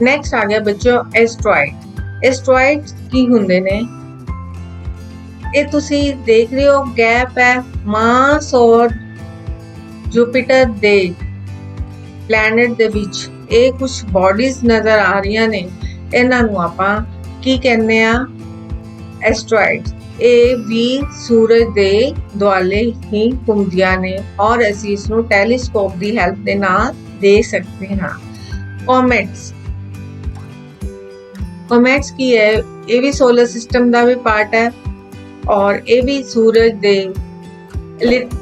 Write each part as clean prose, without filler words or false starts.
Next ਆ ਗਿਆ ਬੱਚਿਓ ਐਸਟਰੋਇਡ। ਐਸਟਰੋਇਡ ਕੀ ਹੁੰਦੇ ਨੇ? ਇਹ ਤੁਸੀਂ ਦੇਖ ਰਹੇ ਹੋ ਗੈਪ ਹੈ ਮਾਰਸ ਔਰ ਜੁਪੀਟਰ ਦੇ ਪਲੈਨਟ ਦੇ ਵਿੱਚ। ਇਹ ਕੁਝ ਬਾਡੀਜ਼ ਨਜ਼ਰ ਆ ਰਹੀਆਂ ਨੇ, ਇਹਨਾਂ ਨੂੰ ਆਪਾਂ ਕੀ ਕਹਿੰਦੇ ਆ? ਐਸਟਰੋਇਡ। ਇਹ ਵੀ ਸੂਰਜ ਦੇ ਦੁਆਲੇ ਹੀ ਘੁੰਮਦੀਆਂ ਨੇ ਔਰ ਅਸੀਂ ਇਸ ਨੂੰ ਟੈਲੀਸਕੋਪ ਦੀ ਹੈਲਪ ਦੇ ਨਾਲ ਦੇਖ ਸਕਦੇ ਹਾਂ। ਕੋਮੇਟਸ। ਕੋਮੇਟਸ ਕੀ ਹੈ? ਇਹ ਵੀ ਸੋਲਰ ਸਿਸਟਮ ਦਾ ਵੀ ਪਾਰਟ ਹੈ ਔਰ ਇਹ ਵੀ ਸੂਰਜ ਦੇ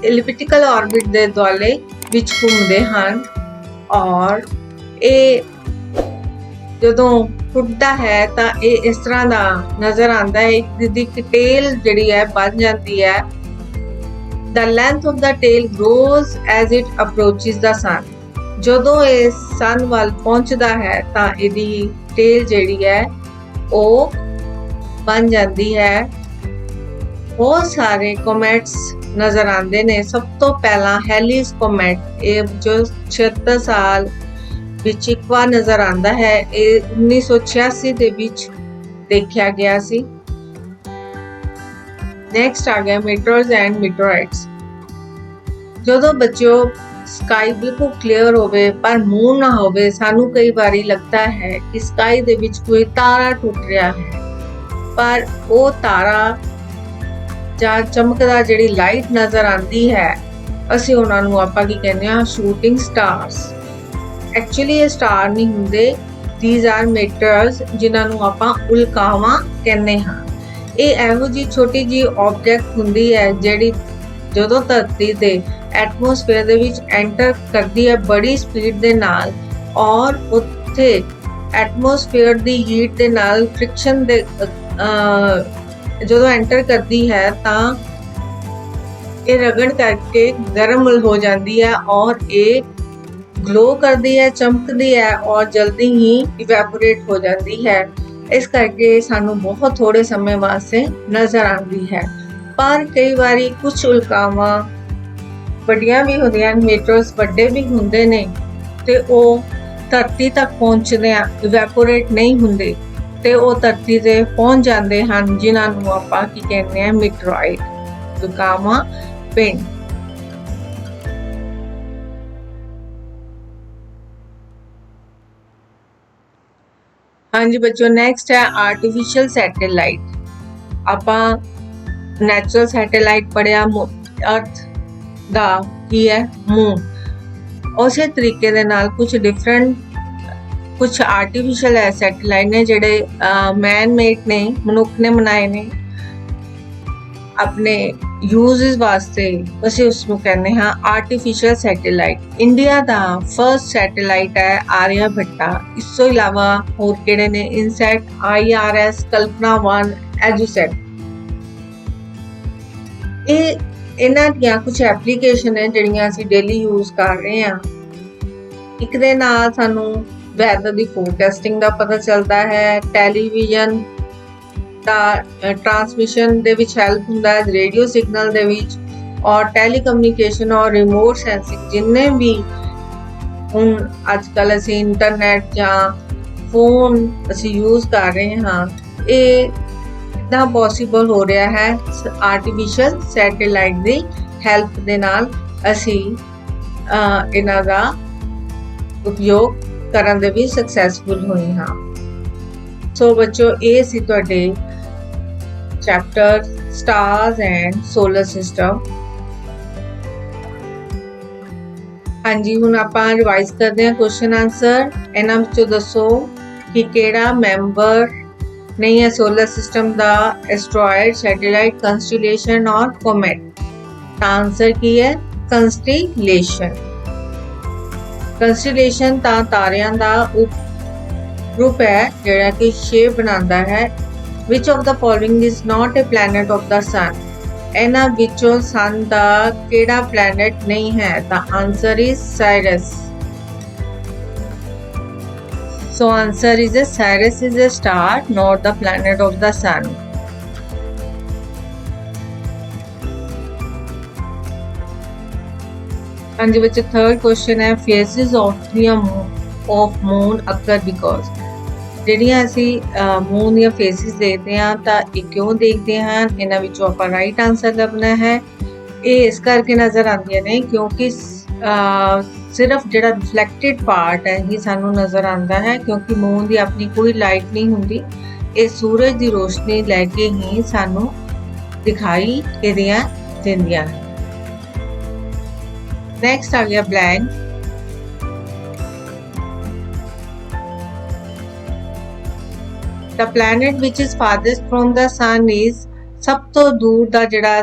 ਐਲਿਪਟਿਕਲ ਆਰਬਿਟ ਦੇ ਦੁਆਲੇ ਵਿੱਚ ਘੁੰਮਦੇ ਹਨ ਔਰ ਇਹ ਜਦੋਂ ਟੁੱਟਦਾ ਹੈ ਤਾਂ ਇਹ ਇਸ ਤਰ੍ਹਾਂ ਦਾ ਨਜ਼ਰ ਆਉਂਦਾ ਹੈ। ਇਹਦੀ ਟੇਲ ਜਿਹੜੀ ਹੈ ਬਣ ਜਾਂਦੀ ਹੈ। The length of the tail grows as it approaches the sun. ਜਦੋਂ ਇਹ ਸਨ ਵੱਲ ਪਹੁੰਚਦਾ ਹੈ ਤਾਂ ਇਹਦੀ ਟੇਲ ਜਿਹੜੀ ਹੈ ਉਹ ਬਣ ਜਾਂਦੀ ਹੈ। ਬਹੁਤ ਸਾਰੇ ਕੋਮੇਟਸ ਨਜ਼ਰ ਆਉਂਦੇ ਨੇ। ਸਭ ਤੋਂ ਪਹਿਲਾਂ ਹੈਲੀਸ ਕੋਮੇਟ, ਇਹ ਜੋ 76 ਸਾਲ ਵਿੱਚ ਇੱਕ ਵਾਰ ਨਜ਼ਰ ਆਉਂਦਾ ਹੈ। ਇਹ 1986 ਦੇ ਵਿੱਚ ਦੇਖਿਆ ਗਿਆ ਸੀ। ਨੈਕਸਟ ਆ ਗਿਆ ਮੀਟਰਸ ਐਂਡ ਮੀਟਰੋਇਡਸ। ਜਦੋਂ ਬੱਚਿਓ ਸਕਾਈ ਬਿਲਕੁਲ ਕਲੀਅਰ ਹੋਵੇ ਪਰ ਮੂਨ ਨਾ ਹੋਵੇ, ਸਾਨੂੰ ਕਈ ਵਾਰੀ ਲੱਗਦਾ ਹੈ ਕਿ ਸਕਾਈ ਦੇ ਵਿੱਚ ਕੋਈ ਤਾਰਾ ਟੁੱਟ ਰਿਹਾ ਹੈ, ਪਰ ਉਹ ਤਾਰਾ ਜਾਂ ਚਮਕਦਾ ਜਿਹੜੀ ਲਾਈਟ ਨਜ਼ਰ ਆਉਂਦੀ ਹੈ, ਅਸੀਂ ਉਹਨਾਂ ਨੂੰ ਆਪਾਂ ਕੀ ਕਹਿੰਦੇ ਹਾਂ? Shooting stars. ਐਕਚੁਅਲੀ ਇਹ ਸਟਾਰ ਨਹੀਂ ਹੁੰਦੇ, ਥੀਸ ਆਰ ਮੀਟਰਸ, ਜਿਨ੍ਹਾਂ ਨੂੰ ਆਪਾਂ ਉਲਕਾਵਾਂ ਕਹਿੰਦੇ ਹਾਂ। ਇਹ ਇਹੋ ਜਿਹੀ ਛੋਟੀ ਜਿਹੀ ਆਬਜੈਕਟ ਹੁੰਦੀ ਹੈ ਜਿਹੜੀ ਜਦੋਂ ਧਰਤੀ ਦੇ ਐਟਮੋਸਫੇਅਰ ਦੇ ਵਿੱਚ ਐਂਟਰ ਕਰਦੀ ਹੈ ਬੜੀ ਸਪੀਡ ਦੇ ਨਾਲ ਔਰ ਉੱਥੇ ਐਟਮੋਸਫੇਅਰ ਦੀ ਹੀਟ ਦੇ ਨਾਲ ਫ੍ਰਿਕਸ਼ਨ ਦੇ ਜਦੋਂ ਐਂਟਰ ਕਰਦੀ ਹੈ ਤਾਂ ਇਹ ਰਗੜ ਕਰਕੇ ਗਰਮ ਹੋ ਜਾਂਦੀ ਹੈ ਔਰ ਇਹ ਗਲੋ ਕਰਦੀ ਹੈ, ਚਮਕਦੀ ਹੈ ਔਰ ਜਲਦੀ ਹੀ ਇਵੈਪੋਰੇਟ ਹੋ ਜਾਂਦੀ ਹੈ। ਇਸ ਕਰਕੇ ਸਾਨੂੰ ਬਹੁਤ ਥੋੜੇ ਸਮੇਂ ਵਾਸਤੇ ਨਜ਼ਰ ਆਉਂਦੀ ਹੈ। ਪਰ ਕਈ ਵਾਰੀ ਕੁਝ ਉਲਕਾਵਾਂ ਵੱਡੀਆਂ ਵੀ ਹੁੰਦੀਆਂ ਹਨ, ਮੀਟਰਸ ਵੱਡੇ ਵੀ ਹੁੰਦੇ ਨੇ ਤੇ ਉਹ ਧਰਤੀ ਤੱਕ ਪਹੁੰਚਦੇ ਆ, ਇਵੈਪੋਰੇਟ ਨਹੀਂ ਹੁੰਦੇ ਤੇ ਉਹ ਧਰਤੀ ਤੇ ਪਹੁੰਚ ਜਾਂਦੇ ਹਨ, ਜਿਨ੍ਹਾਂ ਨੂੰ ਆਪਾਂ ਕੀ ਕਹਿੰਦੇ ਆ? ਮੀਟਰੋਇਡ, ਉਲਕਾਵਾਂ ਪਿੰਡ। ਹਾਂਜੀ ਬੱਚੋ, ਨੈਕਸਟ ਹੈ ਆਰਟੀਫਿਸ਼ੀਅਲ ਸੈਟੇਲਾਈਟ। ਆਪਾਂ ਨੈਚੁਰਲ ਸੈਟੇਲਾਈਟ ਪੜਿਆ, ਅਰਥ ਦਾ ਕੀ ਹੈ? ਮੂਨ। ਉਸੇ ਤਰੀਕੇ ਦੇ ਨਾਲ ਕੁਝ ਡਿਫਰੈਂਟ ਕੁਝ ਆਰਟੀਫਿਸ਼ੀਅਲ ਸੈਟੇਲਾਈਟ ਨੇ ਜਿਹੜੇ ਮੈਨ ਮੇਡ ਨੇ, ਮਨੁੱਖ ਨੇ ਬਣਾਏ ਨੇ ਆਪਣੇ ਯੂਜ਼ਸ ਵਾਸਤੇ। ਅਸੀਂ ਉਸ ਨੂੰ ਕਹਿੰਦੇ ਹਾਂ ਆਰਟੀਫਿਸ਼ੀਅਲ ਸੈਟੇਲਾਈਟ। ਇੰਡੀਆ ਦਾ ਫਰਸਟ ਸੈਟੇਲਾਈਟ ਹੈ ਆਰਿਆਭੱਟਾ। ਇਸ ਤੋਂ ਇਲਾਵਾ ਹੋਰ ਕਿਹੜੇ ਨੇ? ਇਨਸੈਟ, IRS, ਕਲਪਨਾ 1, ਐਜੂਸੈਟ। ਇਹਨਾਂ ਦੀਆਂ ਕੁਝ ਐਪਲੀਕੇਸ਼ਨ ਹੈ ਜਿਹੜੀਆਂ ਅਸੀਂ ਡੇਲੀ ਯੂਜ਼ ਕਰ ਰਹੇ ਹਾਂ। ਇੱਕ ਦੇ ਨਾਲ ਸਾਨੂੰ ਵੈਦਰ ਦੀ ਫੋਰਕਾਸਟਿੰਗ ਦਾ ਪਤਾ ਚੱਲਦਾ ਹੈ, ਟੈਲੀਵਿਜ਼ਨ ਦਾ ਟਰਾਂਸਮਿਸ਼ਨ ਦੇ ਵਿੱਚ ਹੈਲਪ ਹੁੰਦਾ ਹੈ, ਰੇਡੀਓ ਸਿਗਨਲ ਦੇ ਵਿੱਚ, ਔਰ ਟੈਲੀਕਮਿਊਨੀਕੇਸ਼ਨ ਔਰ ਰਿਮੋਟ ਸੈਂਸਿੰਗ। ਜਿੰਨੇ ਵੀ ਹੁਣ ਅੱਜ ਕੱਲ੍ਹ ਅਸੀਂ ਇੰਟਰਨੈਟ ਜਾਂ ਫੋਨ ਅਸੀਂ ਯੂਜ਼ ਕਰ ਰਹੇ ਹਾਂ, ਇਹ ਕਿੱਦਾਂ ਪੋਸੀਬਲ ਹੋ ਰਿਹਾ ਹੈ? ਆਰਟੀਫਿਸ਼ੀਅਲ ਸੈਟੇਲਾਈਟ ਦੀ ਹੈਲਪ ਦੇ ਨਾਲ ਅਸੀਂ ਇਹਨਾਂ ਦਾ ਉਪਯੋਗ ਕਰਨ ਦੇ ਵੀ ਸਕਸੈਸਫੁਲ ਹੋਏ ਹਾਂ। ਸੋ ਬੱਚੋ, ਇਹ ਸੀ ਤੁਹਾਡੇ chapter stars and solar system. ਹਾਂਜੀ, ਹੁਣ ਆਪਾਂ ਰਿਵਾਈਜ਼ ਕਰਦੇ ਹਾਂ ਕੁਐਸਚਨ ਆਨਸਰ। ਇਹਨਾਂ ਵਿੱਚੋਂ ਦੱਸੋ ਕਿ ਕਿਹੜਾ ਮੈਂਬਰ ਨਹੀਂ ਹੈ ਸੋਲਰ ਸਿਸਟਮ ਦਾ? ਐਸਟਰੋਇਡ, ਸੈਟੇਲਾਈਟ, ਕੰਸਟੇਲੇਸ਼ਨ ਔਰ ਕੋਮੇਟ। ਤਾਂ ਆਨਸਰ ਕੀ ਹੈ? ਕੰਸਟੇਲੇਸ਼ਨ। ਕੰਸਟੇਲੇਸ਼ਨ ਤਾਂ ਤਾਰਿਆਂ ਦਾ ਗਰੁੱਪ ਹੈ ਜਿਹੜਾ ਕਿ ਸ਼ੇਪ ਬਣਾਉਂਦਾ ਹੈ। Which of the following is not a planet of the sun. ਇਹਨਾਂ ਵਿੱਚੋਂ ਸਨ ਦਾ ਕਿਹੜਾ ਪਲੈਨਟ ਨਹੀਂ ਹੈ? ਤਾਂ answer is Sirius. So answer is Sirius is a star, not the planet of the sun. And the third question है, phases of the moon occur because ਜਿਹੜੀਆਂ ਅਸੀਂ ਮੂਨ ਦੀਆਂ ਫੇਸਿਸ ਦੇਖਦੇ ਹਾਂ ਤਾਂ ਇਹ ਕਿਉਂ ਦੇਖਦੇ ਹਾਂ, ਇਹਨਾਂ ਵਿੱਚੋਂ ਆਪਾਂ ਰਾਈਟ ਆਨਸਰ ਲੱਭਣਾ ਹੈ। ਇਹ ਇਸ ਕਰਕੇ ਨਜ਼ਰ ਆਉਂਦੀਆਂ ਨੇ ਕਿਉਂਕਿ ਸਿਰਫ ਜਿਹੜਾ ਰਿਫਲੈਕਟਿਡ ਪਾਰਟ ਹੈ ਹੀ ਸਾਨੂੰ ਨਜ਼ਰ ਆਉਂਦਾ ਹੈ, ਕਿਉਂਕਿ ਮੂਨ ਦੀ ਆਪਣੀ ਕੋਈ ਲਾਈਟ ਨਹੀਂ ਹੁੰਦੀ। ਇਹ ਸੂਰਜ ਦੀ ਰੋਸ਼ਨੀ ਲੈ ਕੇ ਹੀ ਸਾਨੂੰ ਦਿਖਾਈ ਇਹਦੀਆਂ ਦਿੰਦੀਆਂ ਹਨ। ਨੈਕਸਟ ਆ ਗਿਆ blank. The planet which is farthest from the sun is, ਸਭ ਤੋਂ ਦੂਰ ਦਾ ਜਿਹੜਾ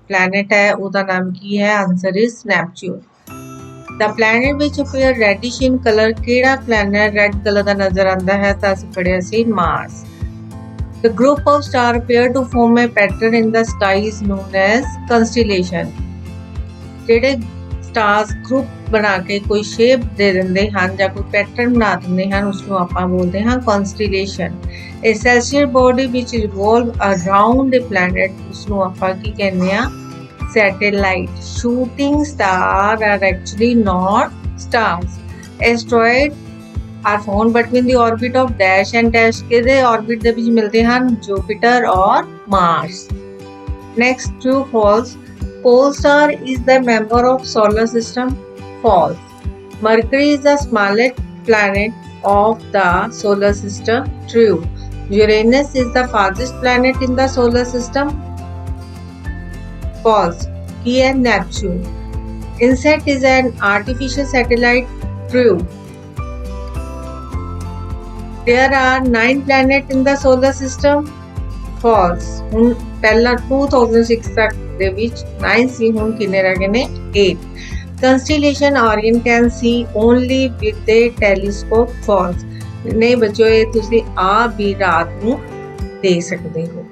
planet ਹੈ ਉਹਦਾ ਨਾਮ ਕੀ ਹੈ? Answer is Neptune. The planet which appear reddish in color, ਕਿਹੜਾ planet red color ਦਾ ਨਜ਼ਰ ਆਉਂਦਾ ਹੈ? ਤਾਂ ਅਸੀਂ ਪੜ੍ਹਿਆ ਸੀ Mars. The group of stars appear to form a pattern in the sky is known as constellation। ਜਿਹੜੇ ਸਟਾਰਸ ਗਰੁੱਪ ਬਣਾ ਕੇ ਕੋਈ ਸ਼ੇਪ ਦੇ ਦਿੰਦੇ ਹਨ ਜਾਂ ਕੋਈ ਪੈਟਰਨ ਬਣਾ ਦਿੰਦੇ ਹਨ ਉਸ ਨੂੰ ਆਪਾਂ ਬੋਲਦੇ ਹਾਂ ਕਨਸਟੀਲੇਸ਼ਨ। A celestial body which revolve around a planet ਉਸ ਨੂੰ ਆਪਾਂ ਕੀ ਕਹਿੰਦੇ ਆ? Satellite। Shooting stars are actually not stars। Asteroids are found between the orbit of dash and dash। ਕਿਹਦੇ orbit ਦੇ ਵਿੱਚ ਮਿਲਦੇ ਹਨ? Jupiter और Mars। Next, true false। Polestar is the member of solar system। False। Mercury is the smallest planet of the solar system। True। Uranus is the farthest planet in the solar system। False। He is Neptune। InSat is an artificial satellite। True। There are 9 planets in the solar system। False। ਹੁਣ ਪਹਿਲਾਂ 2006 ਤੱਕ ਦੇ ਵਿੱਚ 9 ਸੀ, ਹੁਣ ਕਿੰਨੇ ਰਹਿ ਗਏ ਨੇ? 8। Constellation Orion can see only with a telescope। False। ਨਹੀਂ ਬੱਚਿਓ, ਇਹ ਤੁਸੀਂ ਆਪ ਵੀ ਰਾਤ ਨੂੰ ਦੇਖ ਸਕਦੇ ਹੋ।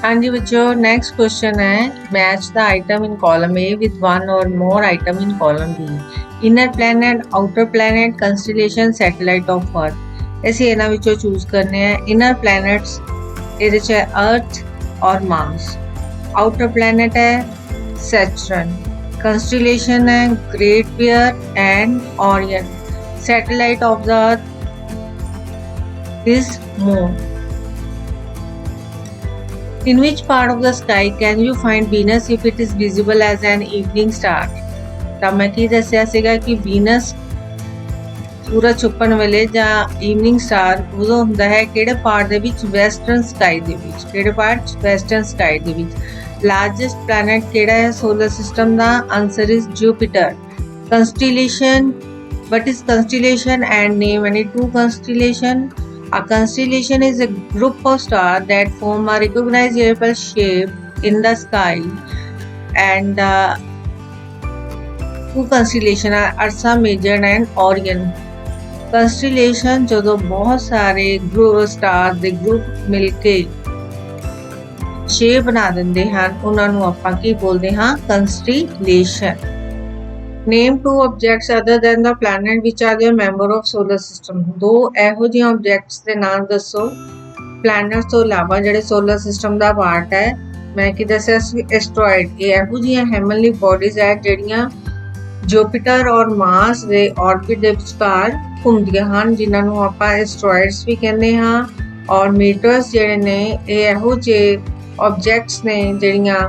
ਹਾਂਜੀ ਬੱਚਿਓ, ਨੈਕਸਟ ਕੁਐਸਚਨ ਹੈ match the item in column A with one or more item in column B। Inner planet, outer planet, constellation, satellite of Earth। ਅਸੀਂ ਇਹਨਾਂ ਵਿੱਚੋਂ ਚੂਜ਼ ਕਰਨੇ ਆ। ਇਨਰ ਪਲੈਨਟਸ ਇਹਦੇ 'ਚ ਹੈ ਅਰਥ ਔਰ ਮਾਰਸ। ਆਊਟਰ ਪਲੈਨਟ ਹੈ ਸੈਚਰਨ। ਕੰਸਟੀਲੇਸ਼ਨ ਹੈ great bear and Orion. Satellite of the earth is moon। In which part of the sky can you find Venus if it is visible as an evening star? ਤਾਂ ਮੈਂ ਕੀ ਦੱਸਿਆ ਸੀਗਾ ਕਿ Venus ਸੂਰਜ ਛੁਪਣ ਵੇਲੇ ਜਾਂ evening star ਉਦੋਂ ਹੁੰਦਾ ਹੈ ਕਿਹੜੇ ਪਾਰਟ ਦੇ ਵਿੱਚ? ਵੈਸਟਰਨ ਸਕਾਈ ਦੇ ਵਿੱਚ। ਕਿਹੜੇ ਪਾਰਟ? ਵੈਸਟਰਨ ਸਕਾਈ ਦੇ ਵਿੱਚ। ਲਾਰਜੈਸਟ ਪਲੈਨਟ ਕਿਹੜਾ ਹੈ ਸੋਲਰ ਸਿਸਟਮ ਦਾ? Answer is Jupiter. Constellation, what is constellation and name any two constellation? A constellation is a group of stars that form a recognizable shape in the sky, and two constellation are Ursa Major and Orion। ਕੰਸਟੀਲੇਸ਼ਨ ਜਦੋਂ ਬਹੁਤ ਸਾਰੇ star ਦੇ group ਮਿਲ ਕੇ shape ਬਣਾ ਦਿੰਦੇ ਹਨ ਉਹਨਾਂ ਨੂੰ ਆਪਾਂ ਕੀ ਬੋਲਦੇ ਹਾਂ? ਕੰਸਟੀਲੇਸ਼ਨ। ਨੇਮ 2 ਆਬਜੈਕਟਸ ਅਦਰ ਦੈਨ ਦਾ ਪਲੈਨਟ ਵਿਚ ਆਰ ਦੇ ਮੈਂਬਰ ਆਫ ਸੋਲਰ ਸਿਸਟਮ। ਦੋ ਇਹੋ ਜਿਹੇ ਆਬਜੈਕਟਸ ਦੇ ਨਾਮ ਦੱਸੋ ਪਲੈਨਟ ਤੋਂ ਇਲਾਵਾ ਜਿਹੜੇ ਸੋਲਰ ਸਿਸਟਮ ਦਾ ਪਾਰਟ ਹੈ। ਮੈਂ ਕੀ ਦੱਸਿਆ ਸੀ? ਐਸਟਰੋਇਡ। ਇਹ ਇਹੋ ਜਿਹੀਆਂ ਹੈਵਨਲੀ ਬੋਡੀਜ਼ ਹੈ ਜਿਹੜੀਆਂ ਜੁਪੀਟਰ ਔਰ ਮਾਰਸ ਦੇ ਆਰਬਿਟ ਦੇ ਵਿਚਕਾਰ ਘੁੰਮਦੀਆਂ ਹਨ, ਜਿਨ੍ਹਾਂ ਨੂੰ ਆਪਾਂ ਐਸਟਰੋਇਡਸ ਵੀ ਕਹਿੰਦੇ ਹਾਂ। ਔਰ ਮੀਟਰਸ ਜਿਹੜੇ ਨੇ ਇਹ ਇਹੋ ਜਿਹੇ ਆਬਜੈਕਟਸ ਨੇ ਜਿਹੜੀਆਂ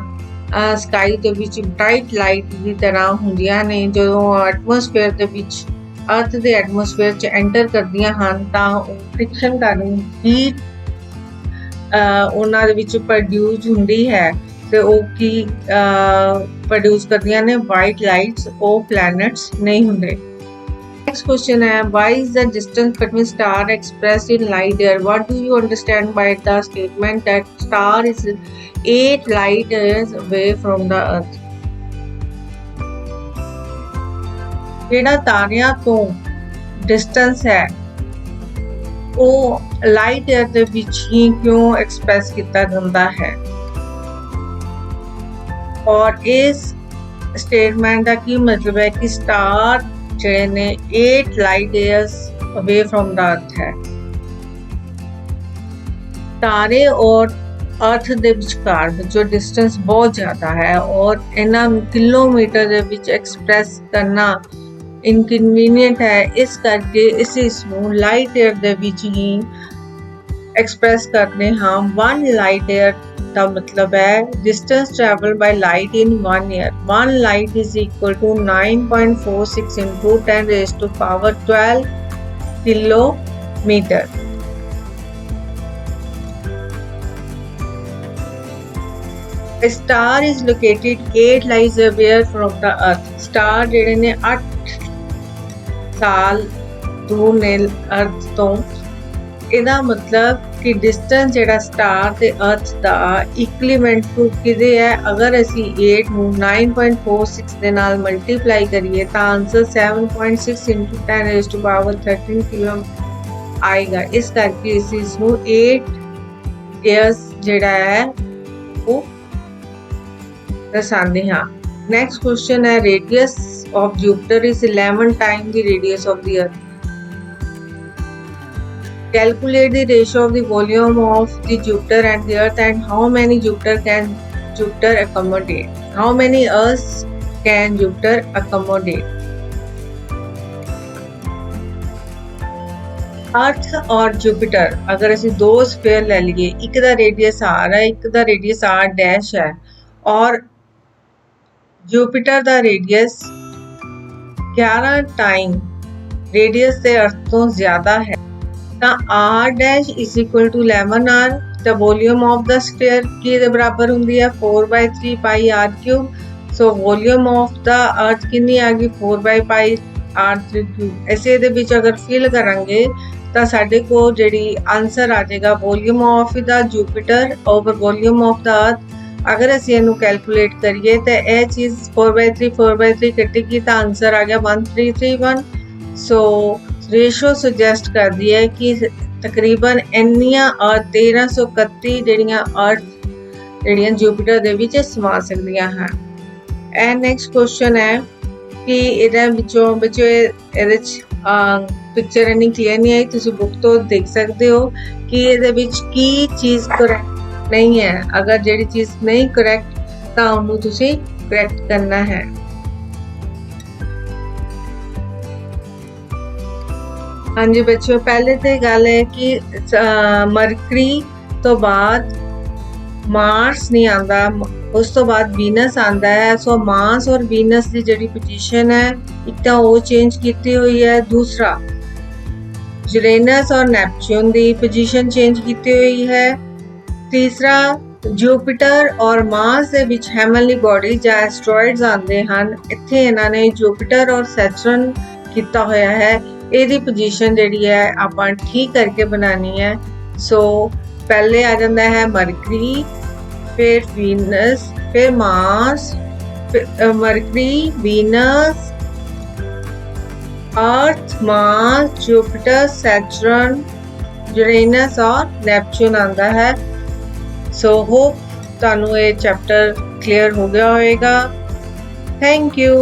ਸਕਾਈ ਦੇ ਵਿੱਚ ਬ੍ਰਾਈਟ ਲਾਈਟ ਦੀ ਤਰ੍ਹਾਂ ਹੁੰਦੀਆਂ ਨੇ। ਜਦੋਂ ਐਟਮੋਸਫੇਅਰ ਦੇ ਵਿੱਚ ਅਰਥ ਦੇ ਐਟਮੋਸਫੇਅਰ 'ਚ ਐਂਟਰ ਕਰਦੀਆਂ ਹਨ ਤਾਂ ਉਹ ਫ੍ਰਿਕਸ਼ਨ ਕਾਰਨ ਹੀਟ ਉਹਨਾਂ ਦੇ ਵਿੱਚ ਪ੍ਰੋਡਿਊਸ ਹੁੰਦੀ ਹੈ ਤੇ ਉਹ ਕੀ ਪ੍ਰੋਡਿਊਸ ਕਰਦੀਆਂ ਨੇ? White lights. ਉਹ ਪਲੈਨਟਸ ਨਹੀਂ ਹੁੰਦੇ। Next question है, why is the distance between star expressed in light year? What do you understand by the statement that star is 8 light years away from the earth? ਜਿਹੜਾ ਤਾਰਿਆਂ ਤੋਂ distance ਹੈ ਉਹ light air ਦੇ ਵਿੱਚ ਹੀ ਕਿਉਂ express ਕੀਤਾ ਜਾਂਦਾ ਹੈ? ਔਰ ਇਸ ਸਟੇਟਮੈਂਟ ਦਾ ਕੀ ਮਤਲਬ ਹੈ ਕਿ ਸਟਾਰ ਜਿਹੜੇ ਨੇ 8 ਲਾਈਟ ਈਅਰਸ ਅਵੇ ਫਰੋਮ ਦਾ ਅਰਥ ਹੈ। ਤਾਰੇ ਔਰ ਅਰਥ ਦੇ ਵਿਚਕਾਰ ਜੋ ਡਿਸਟੈਂਸ ਬਹੁਤ ਜ਼ਿਆਦਾ ਹੈ ਔਰ ਇਹਨਾਂ ਨੂੰ ਕਿਲੋਮੀਟਰ ਦੇ ਵਿੱਚ ਐਕਸਪ੍ਰੈਸ ਕਰਨਾ ਇਨਕਨਵੀਨੀਅੰਟ ਹੈ, ਇਸ ਕਰਕੇ ਇਸ ਨੂੰ ਲਾਈਟ ਏਅਰ ਦੇ ਵਿੱਚ ਹੀ ਐਕਸਪ੍ਰੈਸ ਕਰਦੇ ਹਾਂ। 1 ਲਾਈਟ ਏਅਰ ਦਾ ਮਤਲਬ ਹੈ distance traveled by light in 1 year. 1 light is equal to 9.46 into 10 raised to power 12 kilometer. A star is located 8 light years away from the earth. Star ਜਿਹੜੇ ਨੇ 8 ਸਾਲ ਦੂਰ ਨੇ ਅਰਥ ਤੋਂ। ਇਹਦਾ ਮਤਲਬ ਕਿ ਡਿਸਟੈਂਸ ਜਿਹੜਾ ਸਟਾਰ ਤੇ ਅਰਥ ਦਾ ਇਕੁਇਵਲੈਂਟ ਟੂ ਕਿਹਦੇ ਹੈ, ਅਗਰ ਅਸੀਂ 8 ਨੂੰ 9.46 ਦੇ ਨਾਲ ਮਲਟੀਪਲਾਈ ਕਰੀਏ ਤਾਂ answer 7.6 into 10 raised to power 13 kilo ਆਏਗਾ। ਇਸ ਕਰਕੇ ਇਸ ਨੂੰ 8 ਇਅਰਸ ਜਿਹੜਾ ਹੈ ਉਹ ਦਰਸਾਉਂਦੇ ਹਾਂ। ਨੈਕਸਟ ਕੁਐਸਚਨ ਹੈ radius of Jupiter is 11 times the radius of the earth. Calculate the ratio of the volume of the Jupiter and the earth and how many Jupiter can Jupiter accommodate. How many earths can Jupiter accommodate? अर्थ और Jupiter अगर ਅਸੀਂ ਦੋ sphere ਲੈ ਲਈਏ, ਇੱਕ ਦਾ radius r ਹੈ, ਇੱਕ ਦਾ radius r dash ਹੈ ਔਰ ਜੁਪੀਟਰ ਦਾ ਰੇਡੀਅਸ 11 ਟਾਈਮ ਰੇਡੀਅਸ ਦੇ ਅਰਥ ਤੋਂ ਜ਼ਿਆਦਾ ਹੈ ਤਾਂ r dash is equal to 11r the volume of the sphere ਕੀ ਦੇ ਬਰਾਬਰ ਹੁੰਦੀ ਹੈ 4/3 pi r cube। So volume of the earth ਕਿੰਨੀ ਆ ਗਈ 4/pi r3 cube। ਐਸੇ ਦੇ ਵਿੱਚ ਅਗਰ ਫਿਲ ਕਰਾਂਗੇ ਤਾਂ ਸਾਡੇ ਕੋਲ ਜਿਹੜੀ ਆਨਸਰ ਆ ਜਾਏਗਾ volume of the Jupiter over volume of the earth. अगर ਅਸੀਂ ਇਹਨੂੰ ਕੈਲਕੂਲੇਟ ਕਰੀਏ ਤਾਂ ਇਹ ਚੀਜ਼ 4/3 ਕੱਟੇਗੀ ਤਾਂ ਆਨਸਰ ਆ ਗਿਆ 1331। ਸੋ ਰੇਸ਼ੋ ਸੁਜੈਸਟ ਕਰਦੀ ਹੈ ਕਿ ਤਕਰੀਬਨ ਇੰਨੀਆਂ 1331 ਜਿਹੜੀਆਂ ਜੁਪੀਟਰ ਦੇ ਵਿੱਚ ਸਮਾ ਸਕਦੀਆਂ ਹਨ। ਇਹ ਨੈਕਸਟ ਕੁਐਸਚਨ ਹੈ ਕਿ ਇਹਦੇ ਵਿੱਚੋਂ ਇਹਦੇ 'ਚ ਪਿਕਚਰ ਇੰਨੀ ਕਲੀਅਰ ਨਹੀਂ ਆਈ, ਤੁਸੀਂ ਬੁੱਕ ਤੋਂ ਦੇਖ ਸਕਦੇ ਹੋ ਕਿ ਇਹਦੇ ਵਿੱਚ ਕੀ ਚੀਜ਼ ਕਰੈਕਟ नहीं है। अगर जेडी चीज नहीं करैक्ट तो उन्होंने तुसी करैक्ट करना है। हाँ जी बच्चों, पहले तो गल है कि मरकरी तो बाद मार्स नहीं आता, उस तो बाद वीनस आता है। सो मार्स और वीनस की जेडी पोजीशन है एक तो वो चेंज की हुई है, दूसरा यूरेनस और नैपच्यून की पोजीशन चेंज की हुई है, तीसरा ਜੁਪੀਟਰ ਔਰ ਮਾਰਸ ਦੇ ਵਿੱਚ ਹੈਵਨਲੀ ਬੋਡੀ ਜਾਂ ਐਸਟਰੋਇਡਸ ਆਉਂਦੇ ਹਨ। ਇੱਥੇ ਇਹਨਾਂ ਨੇ ਜੁਪੀਟਰ ਔਰ ਸੈਟਰਨ ਕੀਤਾ ਹੋਇਆ ਹੈ। ਇਹਦੀ ਪੋਜੀਸ਼ਨ ਜਿਹੜੀ ਹੈ ਆਪਾਂ ਠੀਕ ਕਰਕੇ ਬਣਾਉਣੀ ਹੈ। ਸੋ ਪਹਿਲੇ ਆ ਜਾਂਦਾ ਹੈ ਮਰਕਰੀ, ਫਿਰ ਵੀਨਸ, ਫਿਰ ਮਾਰਸ, ਮਰਕਰੀ, ਵੀਨਸ, अर्थ, मार्स, जुपिटर, सैटर्न, यूरेनस और नैपच्यून आता है। सो होप ਤੁਹਾਨੂੰ ਇਹ ਚੈप्टर क्लियर हो गया होएगा। Thank you.